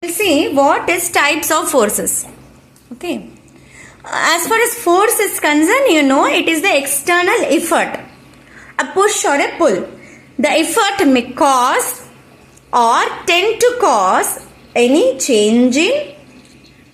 We'll see what is types of forces. Okay. As far as force is concerned, it is the external effort. A push or a pull. The effort may cause or tend to cause any change in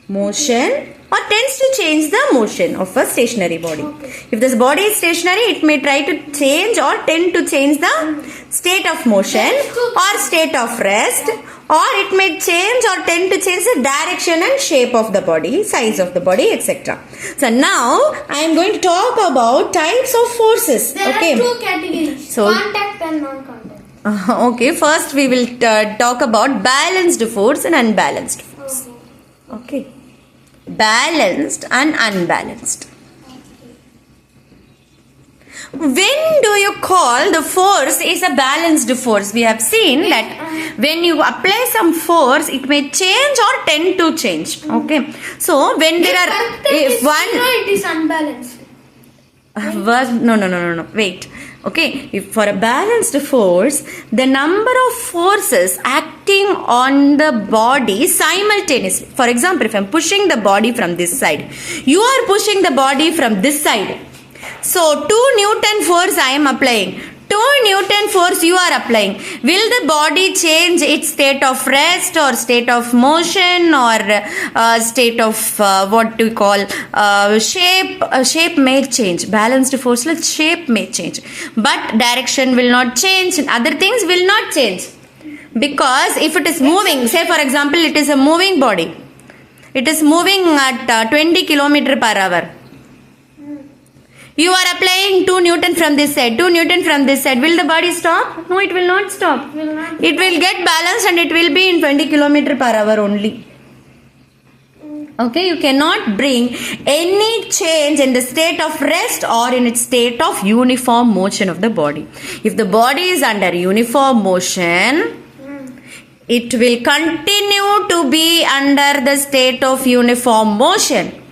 motion or tends to change the motion of a stationary body. If this body is stationary, it may try to change or tend to change the state of motion or state of rest, or it may change or tend to change the direction and shape of the body, size of the body, etc. So now I am going to talk about types of forces. There are two categories, contact and non-contact. Okay, first we will talk about balanced force and unbalanced force. Okay. Balanced and unbalanced. When do you call the force is a balanced force? We have seen that when you apply some force, it may change or tend to change. Okay. So when there are it is unbalanced. No. Wait. Okay. If for a balanced force, the number of forces acting on the body simultaneously. For example, if I am pushing the body from this side, you are pushing the body from this side. So 2 Newton force I am applying. 2 Newton force you are applying. Will the body change its state of rest or state of motion or state of what do we call shape? Shape may change. Balanced force shape may change, but direction will not change. Other things will not change, because if it is moving, say for example, it is a moving body. It is moving at 20 km per hour. You are applying 2 Newton from this side, 2 Newton from this side. Will the body stop? No, it will not stop. It will get balanced and it will be in 20 km per hour only. Okay, you cannot bring any change in the state of rest or in its state of uniform motion of the body. If the body is under uniform motion, it will continue to be under the state of uniform motion.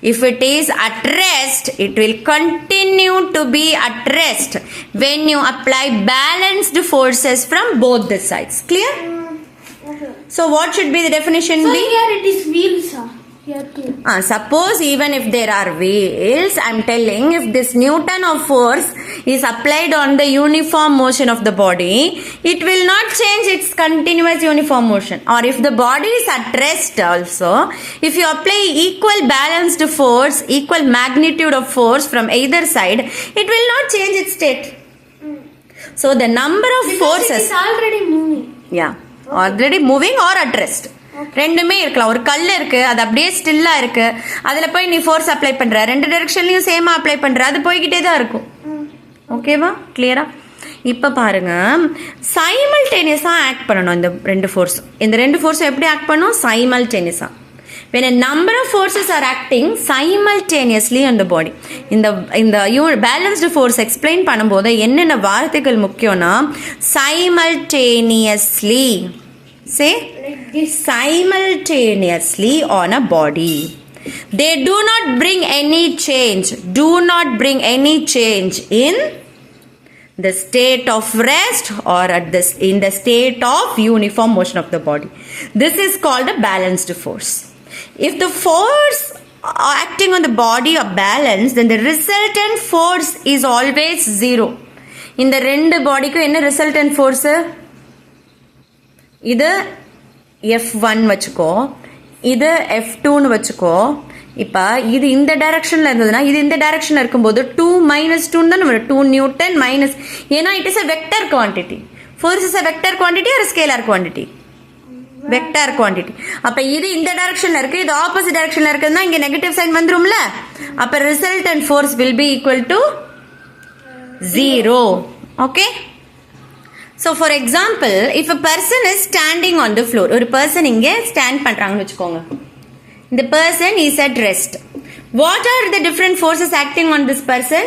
If it is at rest, it will continue to be at rest when you apply balanced forces from both the sides. Clear? Okay. So what should be the definition So be? here it is wheels. Here too. Suppose even if there are wheels, I am telling, if this Newton of force is applied on the uniform motion of the body, it will not change its continuous uniform motion. Or if the body is at rest also, if you apply equal balanced force, equal magnitude of force from either side, it will not change its state. So the number of forces... It is already moving. Yeah. Already moving or at rest. ரெண்டுமே இருக்கலாம். ஒரு கல் இருக்கு, அது அப்படியே ஸ்டில்லா இருக்கு, அதுல போய் நீ ஃபோர்ஸ் அப்ளை பண்ற, ரெண்டு டைரக்ஷன்லயும் சேமா அப்ளை பண்ற, அது போய்கிட்டே தான் இருக்கும். ஓகேவா? கிளியரா? இப்ப பாருங்க, சைமல்டேனியஸா ஆக்ட் பண்ணணும் இந்த ரெண்டு ஃபோர்ஸ். இந்த ரெண்டு ஃபோர்ஸ் எப்படி ஆக்ட் பண்ணும்? சைமல்டேனியஸா. When a number of forces are acting simultaneously on the body. இந்த balanced force explain பண்ணும்போது என்னென்ன வார்த்தைகள் முக்கியம்னா simultaneously. Say simultaneously on a body. They do not bring any change. Do not bring any change in the state of rest or in the state of uniform motion of the body. This is called a balanced force. If the force acting on the body are balanced, then the resultant force is always zero. In the ரெண்டு பாடிக்கு என்ன resultant force? இது F1 வச்சுக்கோ, இது F2 னு வச்சுக்கோ. இப்போ இது இந்த டைரக்ஷன்ல இருந்ததுன்னா இது இந்த டைரக்ஷன்ல இருக்கும்போது 2 - 2 தான் வரும். 2 நியூட்டன் மைனஸ், ஏன்னா it is a vector quantity. Force is a vector quantity or a scalar quantity? Vector quantity. அப்ப இது இந்த டைரக்ஷன்ல இருக்கு, இது ஆப்போசிட் டைரக்ஷன்ல இருக்குன்னா இங்க நெகட்டிவ் சைன் வந்துரும்ல. அப்ப resultant force will be equal to 0. Okay? So for example, if a person is standing on the floor, ஒரு person இங்க ஸ்டாண்ட் பண்றாங்கன்னு வெச்சுக்கோங்க. The person is at rest. What are the different forces acting on this person?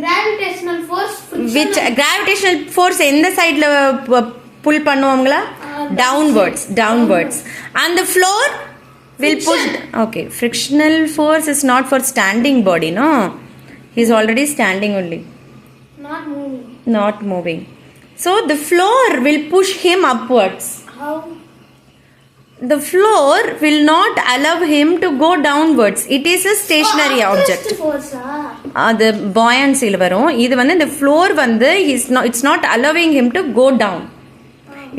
Gravitational force. Which gravitational force எந்த சைடுல pull பண்ணுவாங்களா? Downwards. And the floor will push. Okay, frictional force is not for standing body, no? He is already standing only. Not moving. So the floor will push him upwards. How? the floor will not allow him to go downwards. It is a stationary object. அது buoyancy-ல வரும். இது வந்து இந்த floor வந்து it's not allowing him to go down.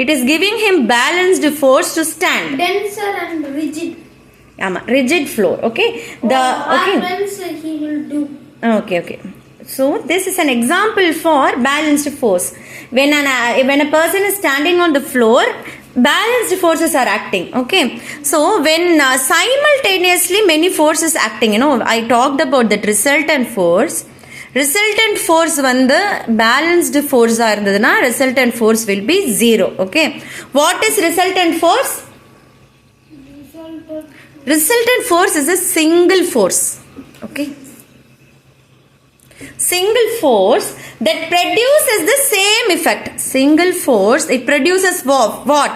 It is giving him balanced force to stand. Denser and rigid. ஆமா, rigid floor. Okay. Okay. He will do. Okay. So this is an example for balanced force. When a person is standing on the floor, balanced forces are acting. Okay. So when simultaneously many forces acting, I talked about that resultant force. Resultant force வந்து balanced force இருந்ததுன்னா resultant force will be 0. Okay. What is resultant force? Resultant force is a single force. Okay. Single force that produces the same effect. Single force, it produces what?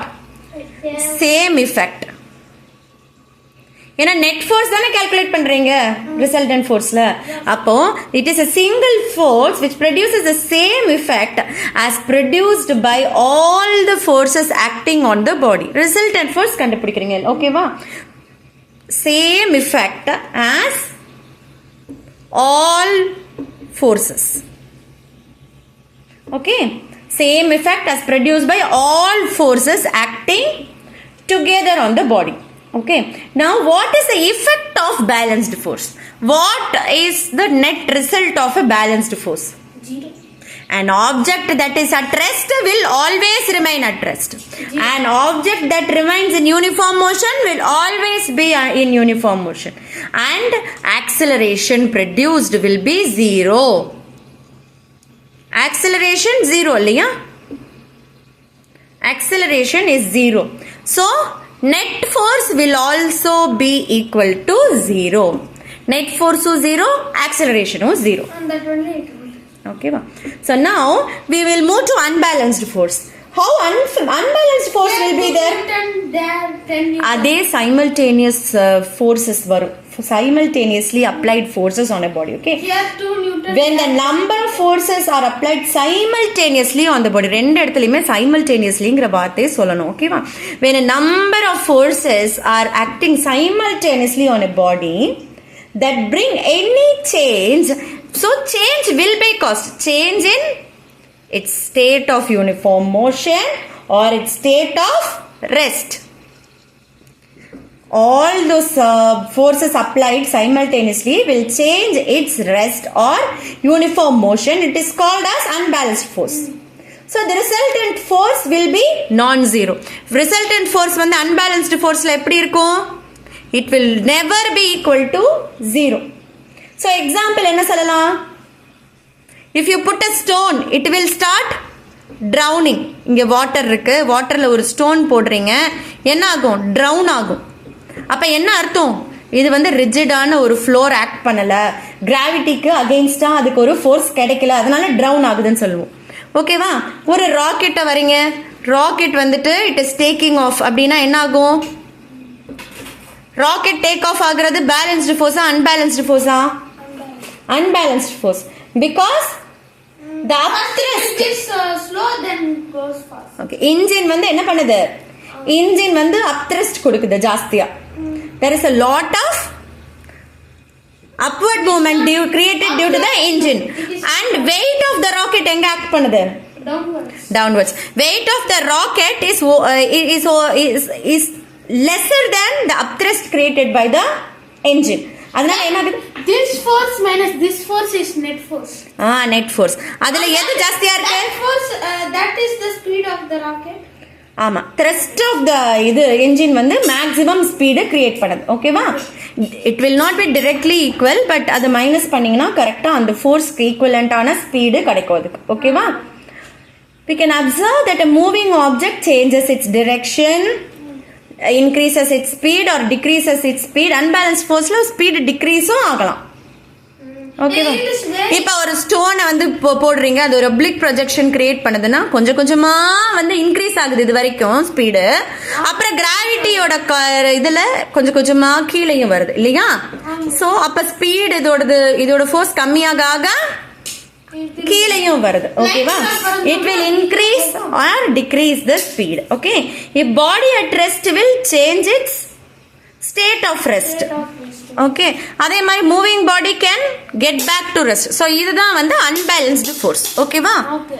Same effect. ஏன்னா net force தானே calculate பண்றீங்க resultant ஃபோர்ஸ்ல. அப்போ it is a single force which produces the same effect as produced by all the forces acting on the body. Resultant force கண்டுபிடிக்கிறீங்க. ஓகேவா? Same effect as all forces. Okay. Same effect as produced by all forces acting together on the body. Okay. Now what is the effect of balanced force? What is the net result of a balanced force? 0. An object that is at rest will always remain at rest. 0. An object that remains in uniform motion will always be in uniform motion. And acceleration produced will be 0. Acceleration 0 இல்லையா? Acceleration is 0. So net force will also be equal to 0. Net force is 0, acceleration is 0. And that only it will. Okay. So now we will move to unbalanced force. How unbalanced force will be there? Adhe simultaneous forces varum. Simultaneously applied forces on a body. Okay. Here 2 Newton. When the number of forces are applied simultaneously on the body, ரெண்டு இடத்துலயுமே simultaneouslyங்கிற வார்த்தையை சொல்லணும். ஓகேவா? When a number of forces are acting simultaneously on a body that bring any change, so change will be caused. Change in its state of uniform motion or its state of rest. All those forces applied simultaneously will change its rest or uniform motion. It is called as unbalanced force. So the resultant force will be non-zero. Resultant force வந்து unbalanced forceல எப்படி இருக்கும்? It will never be equal to 0. So example என்ன சொல்லலாம்? If you put a stone, it will start drowning. இங்க water இருக்கு, வாட்டர்ல ஒரு stone போடுறீங்க, என்ன ஆகும்? drown ஆகும். அப்ப என்ன அர்த்தம்? இது வந்து ரிஜிடான ஒரு ஃப்ளோர் ஆக்ட் பண்ணல, கிராவிட்டிக்கு அகெயின்ஸ்டா அதுக்கு ஒரு ஃபோர்ஸ் கிடைக்கல, அதனால ட்ரவுன் ஆகுதுன்னு சொல்லுவோம். ஓகேவா? ஒரு ராக்கெட்டை வரீங்க, ராக்கெட் வந்துட்டு இட் இஸ் டேக்கிங் ஆஃப் அப்படின்னா என்ன ஆகும்? ராக்கெட் டேக் ஆஃப் ஆகுறது பேலன்ஸ்டு ஃபோர்ஸா அன்பேலன்ஸ்டு ஃபோர்ஸா? Unbalanced force. Because the upthrust is slow then goes fast. Okay. Engine வந்து என்ன பண்ணுது? இன்ஜின் வந்து அப்த்ரஸ்ட் கொடுக்குது ஜாஸ்தியா. There is a lot of upward movement created due to the engine. And weight of the rocket எங்க act பண்ணுது? Downwards. Weight of the rocket is lesser than the upthrust created by the engine. அதனால என்ன ஆகுது? This force minus this force is net force. net force. அதுல எது ஜாஸ்தியா இருக்கு? That force that is the speed of the rocket. ஆமா, thrust of the இது engine வந்து maximum speed create பண்ணுது. ஓகேவா? It will not be directly equal, but அது மைனஸ் பண்ணீங்கன்னா கரெக்டா அந்த ஃபோர்ஸ்க்கு ஈக்குவலண்டான ஸ்பீடு கிடைக்கும் அதுக்கு. ஓகேவா? We can observe that a moving object changes its direction, increases its speed or decreases its speed. Unbalanced forceல ஸ்பீடு டிக்ரீஸும் ஆகலாம். ஓகேவா? இப்போ ஒரு ஸ்டோனை வந்து போடுறீங்க, அது ஒரு ஒப்ளிக் ப்ரொஜெக்ஷன் கிரியேட் பண்ணுதுன்னா கொஞ்சம் கொஞ்சமா வந்து இன்க்ரீஸ் ஆகுது இது வரைக்கும் ஸ்பீடு. அப்புறம் கிராவிட்டியோட இதுல கொஞ்சம் கொஞ்சமா கீழேயும் வருது இல்லையா? ஸோ அப்ப ஸ்பீடு இதோட ஃபோர்ஸ் கம்மியாக ஆக கீழையும் வருது ஓகேவா it will increase or decrease the speed okay a body at rest will change its state of rest okay அதே மாதிரி moving body can get back to rest so இதுதான் வந்து unbalanced force ஓகேவா Okay.